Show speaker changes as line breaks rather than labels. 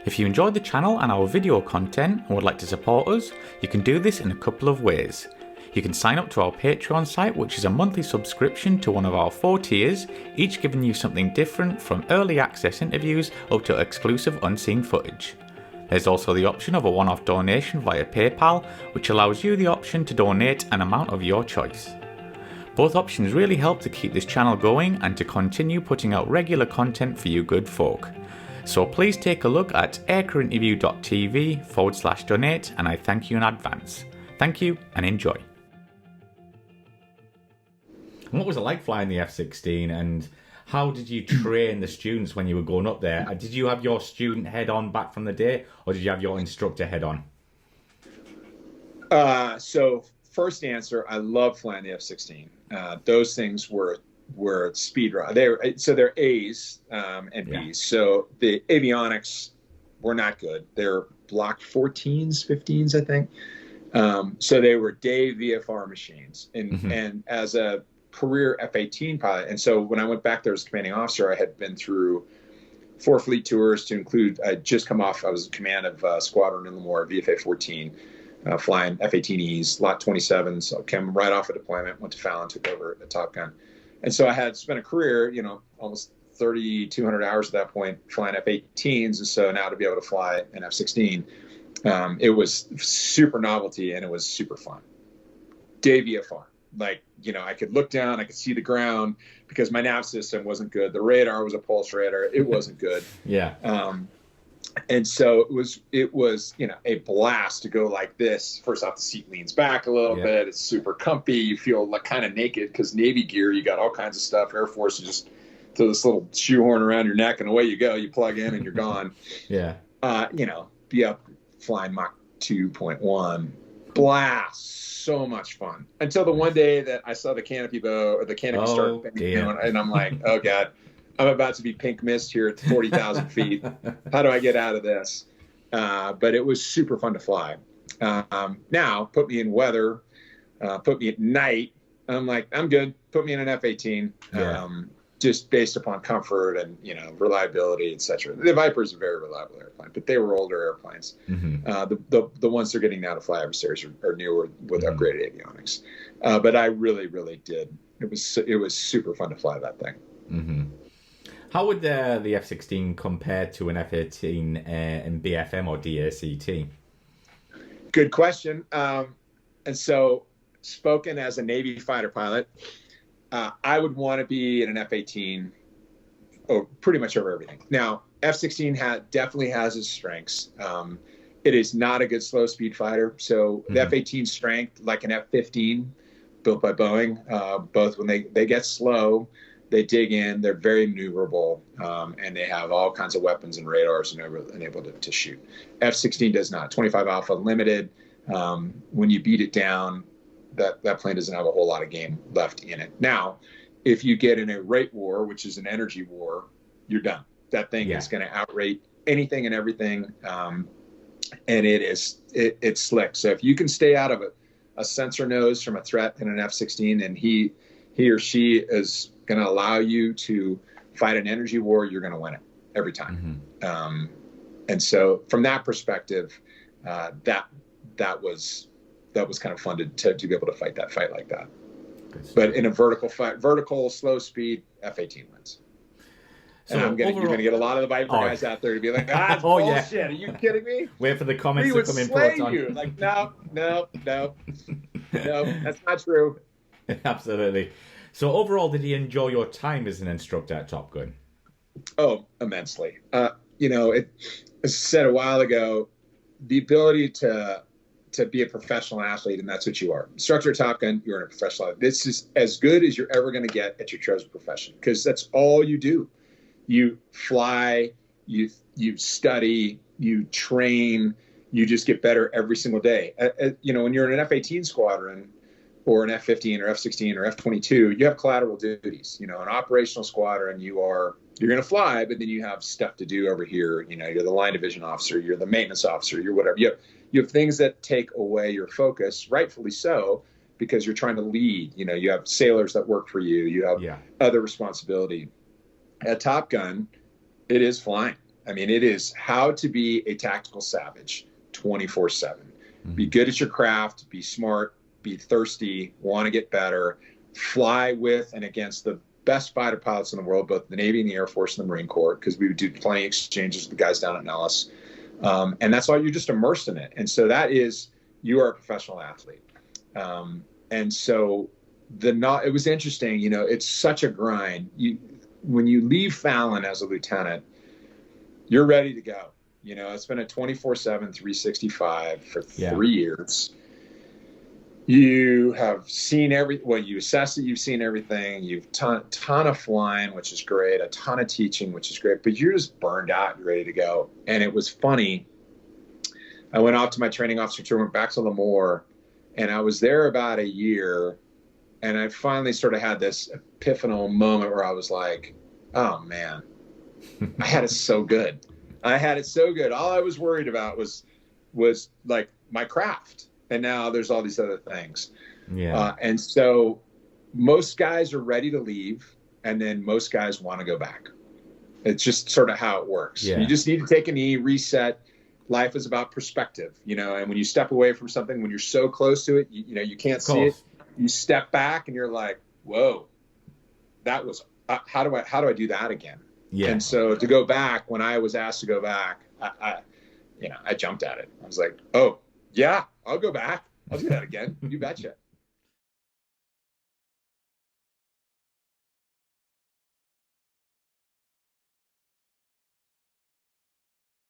If you enjoyed the channel and our video content and would like to support us, you can do this in a couple of ways. You can sign up to our Patreon site, which is a monthly subscription to one of our 4 tiers, each giving you something different from early access interviews up to exclusive unseen footage. There's also the option of a one-off donation via PayPal, which allows you the option to donate an amount of your choice. Both options really help to keep this channel going and to continue putting out regular content for you good folk. So please take a look at aircrewinterview.tv/donate, and I thank you in advance. Thank you and enjoy. What was it like flying the F-16, and how did you train the students when you were going up there? Did you have your student head on back from the day, or did you have your instructor head on?
So first answer, I love flying the F-16. Those things were speed run. They're A's and B's. Yeah. So the avionics were not good. They're block 14s, 15s, I think. So they were day VFR machines. And as a career F-18 pilot, and so when I went back there as commanding officer, I had been through 4 fleet tours to include, I was in command of Squadron in Lemoore, VFA 14, flying F-18Es, Lot 27. So I came right off a deployment, went to Fallon, took over at TOPGUN. And so I had spent a career, almost 3,200 hours at that point flying F-18s. And so now to be able to fly an F-16, it was super novelty and it was super fun. Day VFR. I could look down, I could see the ground because my nav system wasn't good. The radar was a pulse radar. It wasn't good.
Yeah.
And so it was, a blast to go like this. First off, the seat leans back a little bit. It's super comfy. You feel like kind of naked because Navy gear, you got all kinds of stuff. Air Force, you just throw this little shoehorn around your neck and away you go. You plug in and you're gone.
Yeah.
Be up flying Mach 2.1. Blast. So much fun until the one day that I saw the canopy bow or the canopy start and I'm like, oh God, I'm about to be pink mist here at 40,000 feet. How do I get out of this? But it was super fun to fly. Now put me in weather, put me at night. I'm like, I'm good. Put me in an F-18, just based upon comfort and, reliability, etc. The Viper is a very reliable airplane, but they were older airplanes. The ones they're getting now to fly adversaries are newer with upgraded avionics. But I really, really did. It was super fun to fly that thing.
How would the F-16 compare to an F-18 in BFM or DACT?
Good question. And so, spoken as a Navy fighter pilot, I would want to be in an F-18 pretty much over everything. Now, F-16 definitely has its strengths. It is not a good slow speed fighter. So the F-18 strength, like an F-15 built by Boeing, both when they get slow, they dig in, they're very maneuverable, and they have all kinds of weapons and radars and able to shoot. F-16 does not. 25 Alpha limited. When you beat it down, that plane doesn't have a whole lot of game left in it. Now, if you get in a rate war, which is an energy war, you're done. That thing is going to outrate anything and everything, and it's slick. So if you can stay out of a sensor nose from a threat in an F-16, and he or she is going to allow you to fight an energy war, you're going to win it every time. And so from that perspective, that was kind of fun to be able to fight that fight like that. But in a vertical, slow speed, F-18 wins. So and you're going to get a lot of the Viper guys out there to be like, that's bullshit. Yeah. Are you kidding me?
Wait for the comments
to
come in.
Proton. You. Like, no, that's not true.
Absolutely. So overall, did you enjoy your time as an instructor at Top Gun?
Oh, immensely. As I said a while ago, the ability to be a professional athlete, and that's what you are. Instructor at Top Gun, you're a professional athlete. This is as good as you're ever going to get at your chosen profession, because that's all you do. You fly, you study, you train, you just get better every single day. When you're in an F-18 squadron or an F-15 or F-16 or F-22, you have collateral duties. An operational squadron, you're going to fly, but then you have stuff to do over here. You're the line division officer, you're the maintenance officer, you're whatever. You have things that take away your focus, rightfully so, because you're trying to lead. You have sailors that work for you. You have other responsibility. At Top Gun, it is flying. I mean, it is how to be a tactical savage 24/7. Be good at your craft, be smart, be thirsty, want to get better, fly with and against the best fighter pilots in the world, both the Navy and the Air Force and the Marine Corps, because we would do plenty of exchanges with the guys down at Nellis. And that's why you're just immersed in it. And so you are a professional athlete. And so it was interesting, you know, it's such a grind. When you leave Fallon as a lieutenant, you're ready to go. You know, it's been a 24/7, 365 for 3 years. You have seen you assess it, you've seen everything. You've ton of flying, which is great, a ton of teaching, which is great, but you're just burned out, you're ready to go. And it was funny. I went off to my training officer tour, went back to Lemoore, and I was there about a year. And I finally sort of had this epiphanal moment where I was like, oh man, I had it so good. I had it so good. All I was worried about was like my craft. And now there's all these other things. Yeah. And so most guys are ready to leave, and then most guys want to go back. It's just sort of how it works. Yeah. You just need to take a knee, reset. Life is about perspective, you know, and when you step away from something, when you're so close to it, you know, you can't see it. You step back and you're like, whoa, that was, how do I do that again? Yeah. And so to go back, when I was asked to go back, I jumped at it. I was like, oh yeah, I'll go back. I'll do that again. You betcha.